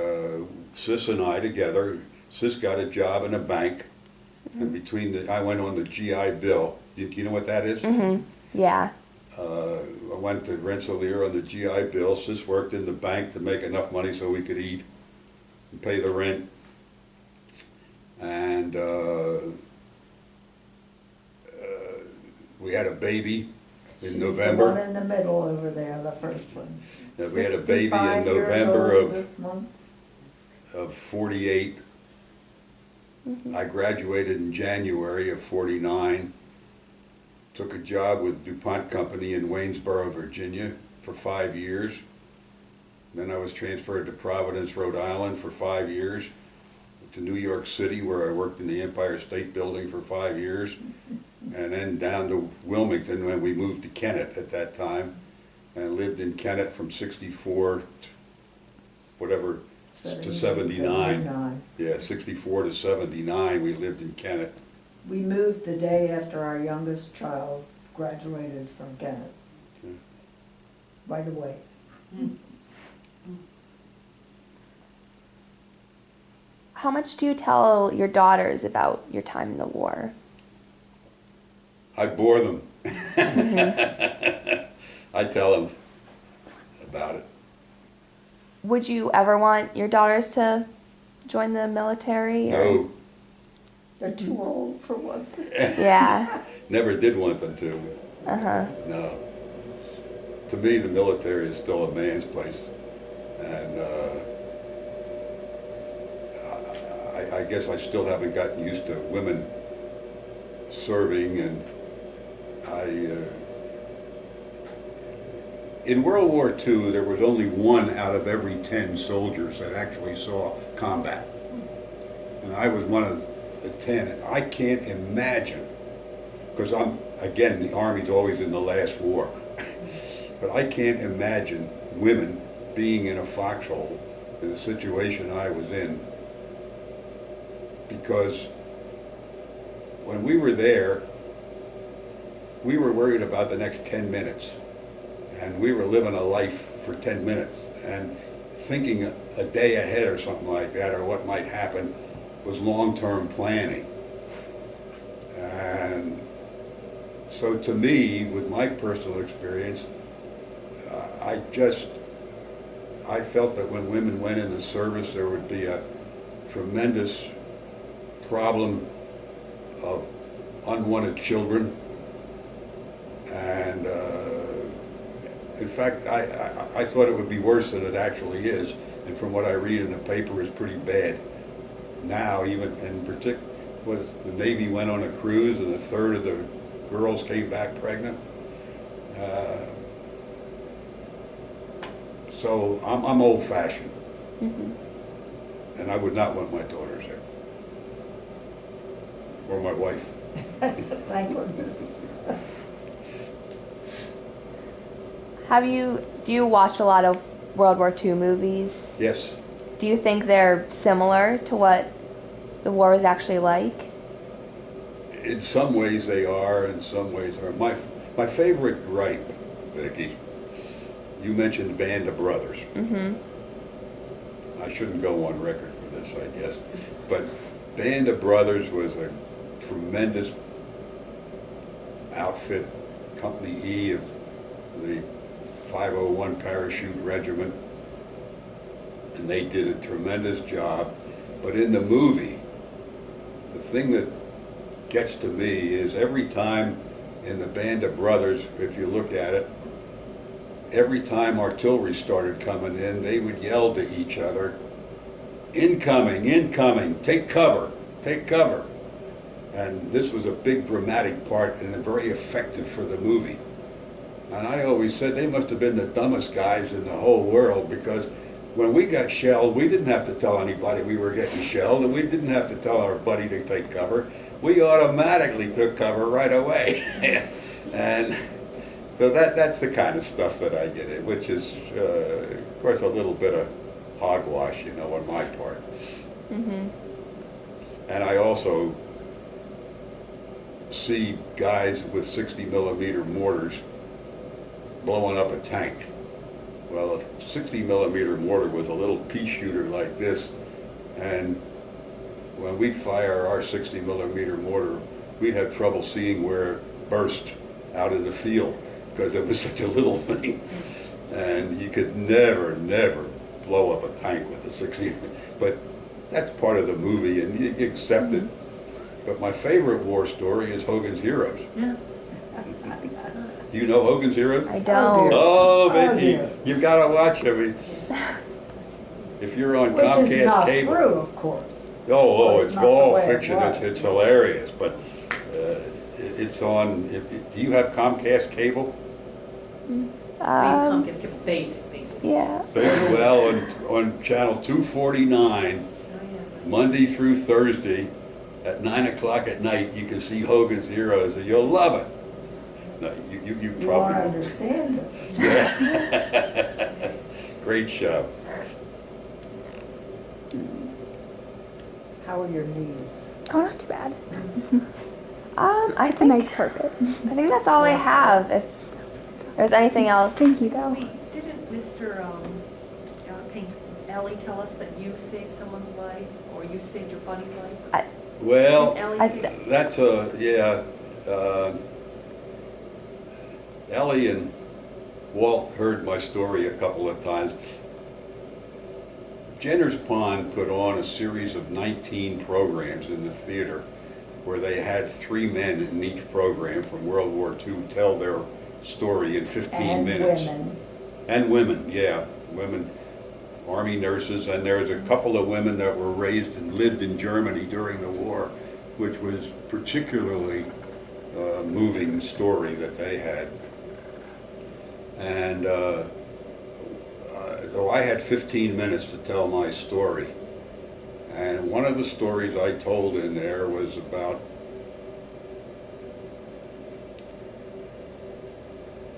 Speaker 2: Sis and I together, Sis got a job in a bank, and I went on the GI Bill. Do you know what that is?
Speaker 1: Mm-hmm. Yeah.
Speaker 2: I went to Rensselaer on the GI Bill. Sis worked in the bank to make enough money so we could eat and pay the rent. And we had a baby in
Speaker 3: She's
Speaker 2: November.
Speaker 3: the one in the middle over there, the first one.
Speaker 2: We had a baby in
Speaker 3: 65 years
Speaker 2: November
Speaker 3: old
Speaker 2: of
Speaker 3: this month.
Speaker 2: 48.
Speaker 1: Mm-hmm.
Speaker 2: I graduated in January of 49. Took a job with DuPont Company in Waynesboro, Virginia for 5 years. Then I was transferred to Providence, Rhode Island for 5 years. To New York City, where I worked in the Empire State Building for 5 years. And then down to Wilmington when we moved to Kennett at that time. And lived in Kennett from 64 to 79. Yeah, 64 to 79 we lived in Kennett.
Speaker 3: We moved the day after our youngest child graduated from Kennett.
Speaker 2: Okay.
Speaker 3: Right away.
Speaker 1: How much do you tell your daughters about your time in the war?
Speaker 2: I bore them.
Speaker 1: Mm-hmm.
Speaker 2: I tell them about it.
Speaker 1: Would you ever want your daughters to join the military?
Speaker 2: No,
Speaker 3: They're too old for one thing.
Speaker 1: Yeah.
Speaker 2: never did want them to.
Speaker 1: Uh-huh.
Speaker 2: No. To me, the military is still a man's place. And I guess I still haven't gotten used to women serving, and in World War II, there was only 1 out of every 10 soldiers that actually saw combat. And I was one of the 10, and I can't imagine, because again, the Army's always in the last war, but I can't imagine women being in a foxhole in the situation I was in, because when we were there, we were worried about the next 10 minutes. And we were living a life for 10 minutes. And thinking a day ahead or something like that, or what might happen, was long-term planning. And so to me, with my personal experience, I felt that when women went into service, there would be a tremendous problem of unwanted children. And in fact, I thought it would be worse than it actually is. And from what I read in the paper, it's pretty bad. Now, even in particular, the Navy went on a cruise and 1/3 of the girls came back pregnant. So I'm old-fashioned. Mm-hmm. And I would not want my daughters there. Or my wife.
Speaker 3: Thank goodness.
Speaker 1: Do you watch a lot of World War II movies?
Speaker 2: Yes.
Speaker 1: Do you think they're similar to what the war was actually like?
Speaker 2: In some ways they are, in some ways are. My favorite gripe, Vicki, you mentioned Band of Brothers. Mm-hmm. I shouldn't go on record for this, I guess, but Band of Brothers was a tremendous outfit, Company E of the 501 Parachute Regiment, and they did a tremendous job. But in the movie, the thing that gets to me is every time in the Band of Brothers, if you look at it, every time artillery started coming in, they would yell to each other, "Incoming, incoming, take cover, take cover." And this was a big dramatic part and very effective for the movie. And I always said they must have been the dumbest guys in the whole world, because when we got shelled, we didn't have to tell anybody we were getting shelled, and we didn't have to tell our buddy to take cover. We automatically took cover right away. And so that's the kind of stuff that I get in, which is, of course, a little bit of hogwash, on my part. Mm-hmm. And I also see guys with 60mm mortars blowing up a tank. Well, a 60mm mortar was a little pea shooter like this, and when we'd fire our 60mm mortar, we'd have trouble seeing where it burst out in the field, because it was such a little thing. And you could never blow up a tank with a 60, but that's part of the movie, and you accept it. But my favorite war story is Hogan's Heroes. Yeah. Do you know Hogan's Heroes?
Speaker 1: I don't.
Speaker 2: Oh, Vicki, you've got to watch them. If you're on Comcast
Speaker 3: Which is not
Speaker 2: cable.
Speaker 3: true, of course.
Speaker 2: Oh, it's
Speaker 3: not the
Speaker 2: all
Speaker 3: way it
Speaker 2: fiction.
Speaker 3: was.
Speaker 2: It's hilarious, but it's on. Do you have Comcast cable?
Speaker 4: Comcast cable basic.
Speaker 1: Yeah.
Speaker 2: Well, on channel 249, Monday through Thursday, at 9 o'clock at night, you can see Hogan's Heroes, and you'll love it. No, you
Speaker 3: You
Speaker 2: probably
Speaker 3: won't understand it.
Speaker 2: Yeah. Great show.
Speaker 3: How are your knees?
Speaker 1: Oh, not too bad.
Speaker 5: It's a nice carpet.
Speaker 1: I think that's all I have. If there's anything else.
Speaker 5: Thank you, though.
Speaker 4: Wait, didn't Mr. Ellie tell us that you saved someone's life, or you saved your buddy's life?
Speaker 2: Well,
Speaker 4: Ellie
Speaker 2: that's Ellie and Walt heard my story a couple of times. Jenner's Pond put on a series of 19 programs in the theater where they had 3 men in each program from World War II tell their story in 15 minutes.
Speaker 3: Women.
Speaker 2: And women, yeah. Women, Army nurses, and there's a couple of women that were raised and lived in Germany during the war, which was particularly moving story that they had. And though I had 15 minutes to tell my story, and one of the stories I told in there was about,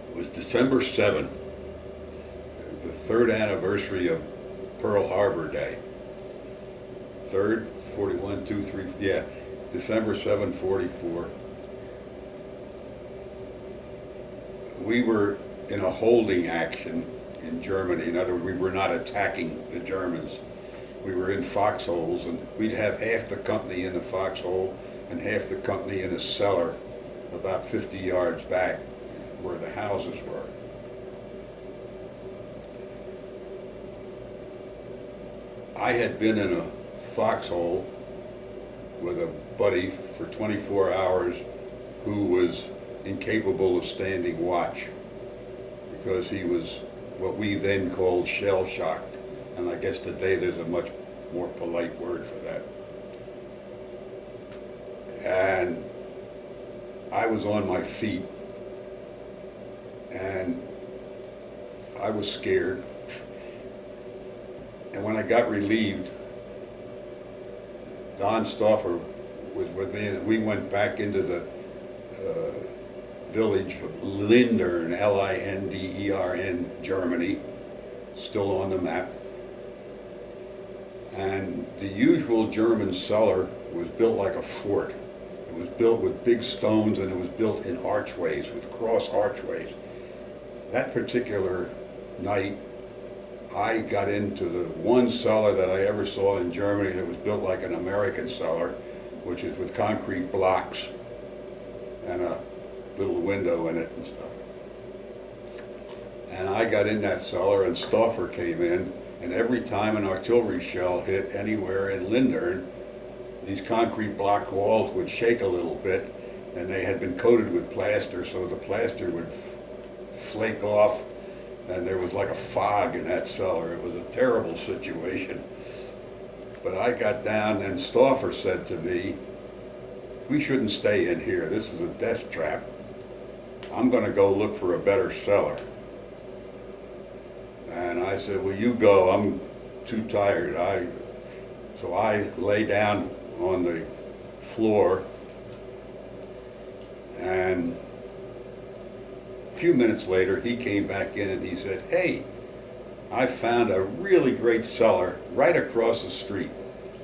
Speaker 2: it was December 7th, the 3rd anniversary of Pearl Harbor Day. 3rd, 41, 2, 3, yeah, December 7, 44. We were in a holding action in Germany. In other words, we were not attacking the Germans. We were in foxholes, and we'd have half the company in the foxhole and half the company in a cellar about 50 yards back where the houses were. I had been in a foxhole with a buddy for 24 hours who was incapable of standing watch because he was what we then called shell-shocked. And I guess today there's a much more polite word for that. And I was on my feet, and I was scared. And when I got relieved, Don Stauffer was with me, and we went back into the village of Lindern, Lindern, Germany, still on the map. And the usual German cellar was built like a fort. It was built with big stones, and it was built in archways, with cross archways. That particular night, I got into the one cellar that I ever saw in Germany that was built like an American cellar, which is with concrete blocks and a little window in it and stuff. And I got in that cellar, and Stauffer came in, and every time an artillery shell hit anywhere in Lindern, these concrete block walls would shake a little bit, and they had been coated with plaster, so the plaster would flake off, and there was like a fog in that cellar. It was a terrible situation. But I got down, and Stauffer said to me, "We shouldn't stay in here. This is a death trap. I'm going to go look for a better cellar." And I said, "Well, you go. I'm too tired." So I lay down on the floor, and a few minutes later, he came back in and he said, "Hey, I found a really great cellar right across the street.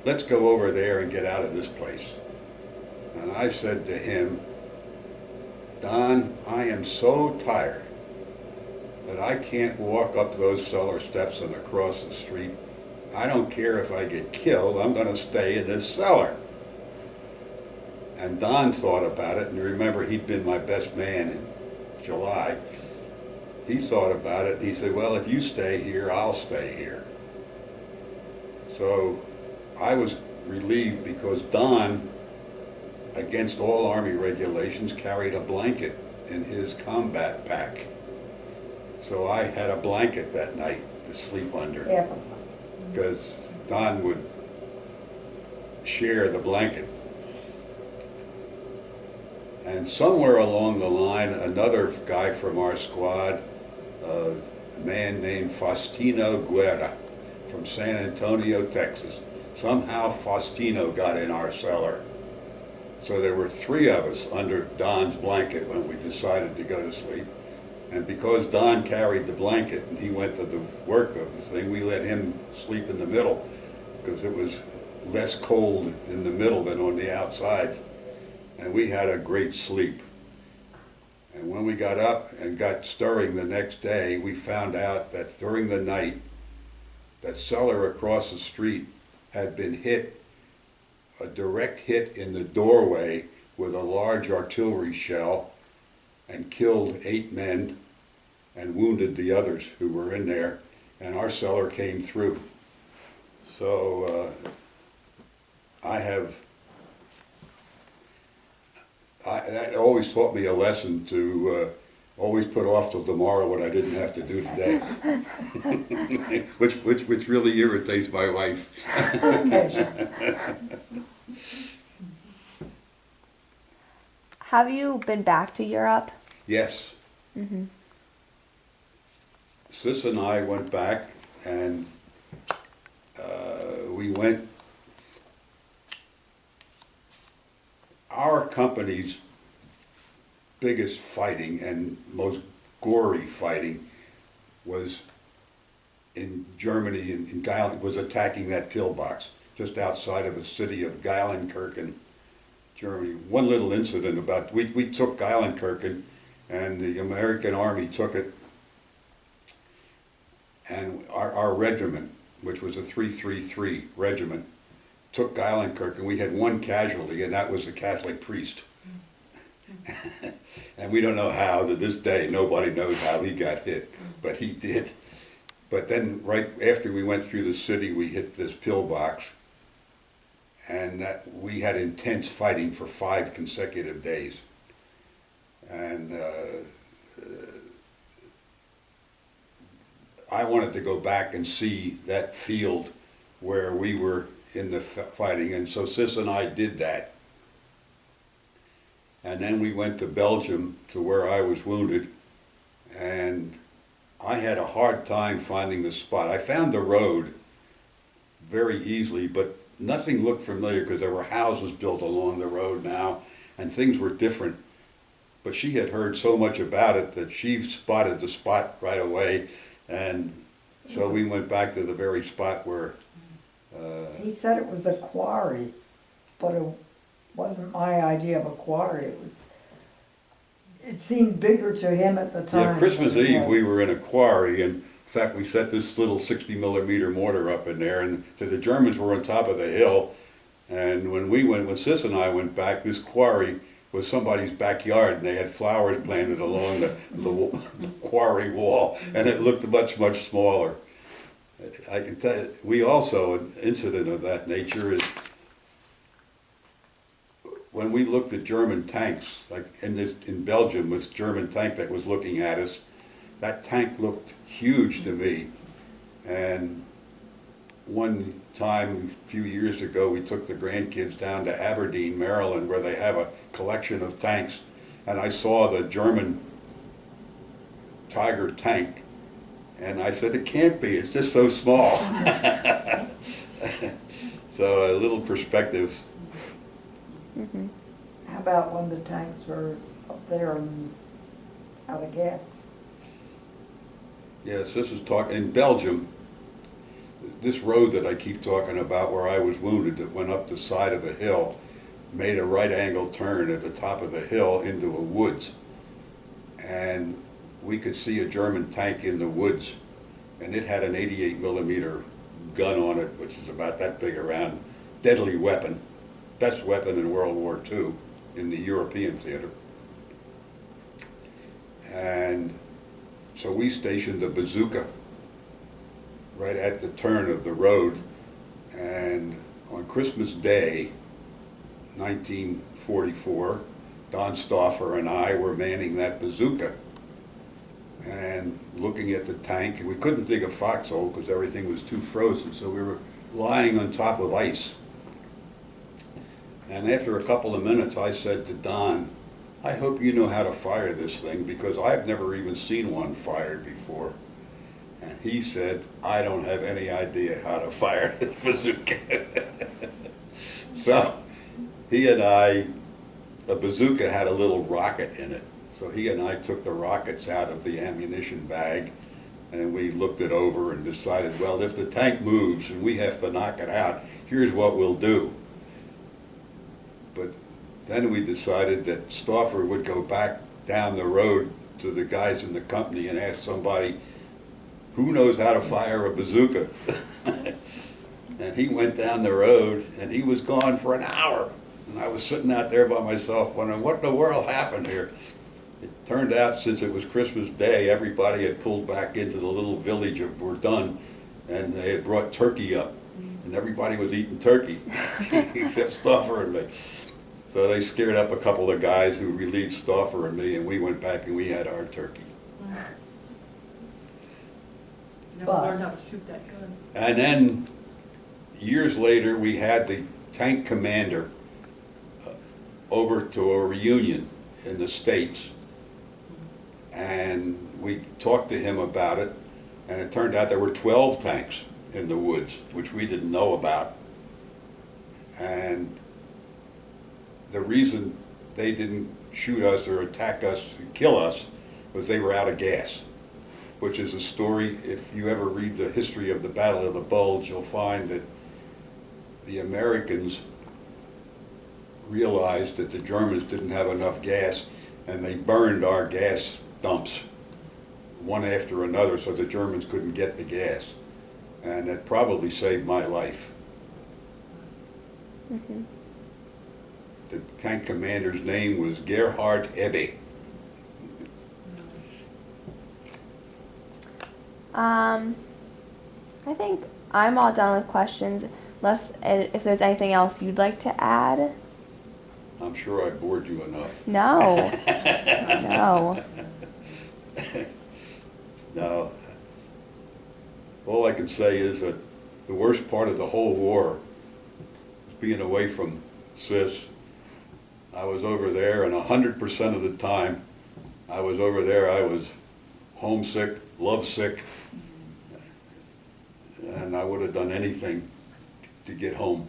Speaker 2: Let's go over there and get out of this place." And I said to him, "Don, I am so tired that I can't walk up those cellar steps and across the street. I don't care if I get killed, I'm going to stay in this cellar." And Don thought about it, and remember, he'd been my best man in July. He thought about it, and he said, "Well, if you stay here, I'll stay here." So I was relieved because Don, against all Army regulations, carried a blanket in his combat pack. So I had a blanket that night to sleep under,
Speaker 3: Yeah.
Speaker 2: because Don would share the blanket. And somewhere along the line, another guy from our squad, a man named Faustino Guerra from San Antonio, Texas, somehow Faustino got in our cellar. So there were 3 of us under Don's blanket when we decided to go to sleep. And because Don carried the blanket and he went to the work of the thing, we let him sleep in the middle because it was less cold in the middle than on the outsides. And we had a great sleep. And when we got up and got stirring the next day, we found out that during the night, that cellar across the street had been hit, a direct hit in the doorway with a large artillery shell, and killed 8 men and wounded the others who were in there, and our cellar came through. So that always taught me a lesson to always put off till tomorrow what I didn't have to do today. which really irritates my wife.
Speaker 1: Have you been back to Europe?
Speaker 2: Yes.
Speaker 1: Mm-hmm.
Speaker 2: Sis and I went back, and we went. Our company's biggest fighting and most gory fighting was in Germany, in was attacking that pillbox just outside of the city of Geilenkirken, Germany. One little incident about, we took Geilenkirken, and the American Army took it, and our regiment, which was a 333 regiment, took Geilenkirken. We had one casualty, and that was a Catholic priest. And we don't know how, to this day, nobody knows how he got hit, but he did. But then right after we went through the city, we hit this pillbox, and we had intense fighting for 5 consecutive days. And I wanted to go back and see that field where we were in the fighting, and so Sis and I did that. And then we went to Belgium, to where I was wounded, and I had a hard time finding the spot. I found the road very easily, but nothing looked familiar because there were houses built along the road now, and things were different. But she had heard so much about it that she spotted the spot right away, and so we went back to the very spot where...
Speaker 3: He said it was a quarry, but it wasn't my idea of a quarry. It seemed bigger to him at the time.
Speaker 2: Yeah, Christmas Eve we were in a quarry, and in fact we set this little 60mm mortar up in there, and so the Germans were on top of the hill, and when Sis and I went back, this quarry was somebody's backyard, and they had flowers planted along the quarry wall, and it looked much smaller. I can tell you, we also, an incident of that nature is when we looked at German tanks, like in Belgium, this German tank that was looking at us, that tank looked huge to me. And one time, a few years ago, we took the grandkids down to Aberdeen, Maryland, where they have a collection of tanks, and I saw the German Tiger tank, and I said, it can't be, it's just so small. So a little perspective.
Speaker 1: Mm-hmm.
Speaker 3: How about when the tanks were up there and out of gas?
Speaker 2: Yes, this is talking, in Belgium, this road that I keep talking about where I was wounded that went up the side of a hill, made a right angle turn at the top of the hill into a woods. And we could see a German tank in the woods, and it had an 88mm gun on it, which is about that big around, deadly weapon, best weapon in World War II in the European theater. And so we stationed a bazooka right at the turn of the road, and on Christmas Day, 1944, Don Stauffer and I were manning that bazooka and looking at the tank, and we couldn't dig a foxhole because everything was too frozen, so we were lying on top of ice. And after a couple of minutes, I said to Don, I hope you know how to fire this thing, because I've never even seen one fired before. And he said, I don't have any idea how to fire this bazooka. So he and I, the bazooka had a little rocket in it. So he and I took the rockets out of the ammunition bag, and we looked it over and decided, well, if the tank moves and we have to knock it out, here's what we'll do. But then we decided that Stauffer would go back down the road to the guys in the company and ask somebody, who knows how to fire a bazooka? And he went down the road, and he was gone for an hour. And I was sitting out there by myself wondering, what in the world happened here? It turned out, since it was Christmas Day, everybody had pulled back into the little village of Bourdon, and they had brought turkey up. And everybody was eating turkey, except Stauffer and me. So they scared up a couple of guys who relieved Stauffer and me, and we went back and we had our turkey.
Speaker 4: Never learned how to shoot that gun.
Speaker 2: And then, years later, we had the tank commander over to a reunion in the States. And we talked to him about it, and it turned out there were 12 tanks in the woods, which we didn't know about. And the reason they didn't shoot us or attack us and kill us was they were out of gas, which is a story, if you ever read the history of the Battle of the Bulge, you'll find that the Americans realized that the Germans didn't have enough gas, and they burned our gas dumps one after another so the Germans couldn't get the gas. And that probably saved my life.
Speaker 1: Mhm.
Speaker 2: The tank commander's name was Gerhard Ebbe.
Speaker 1: I think I'm all done with questions, unless if there's anything else you'd like to add.
Speaker 2: I'm sure I bored you enough.
Speaker 1: No. No.
Speaker 2: No. All I can say is that the worst part of the whole war was being away from SIS. I was over there, and 100% of the time I was over there, I was homesick, lovesick, and I would have done anything to get home.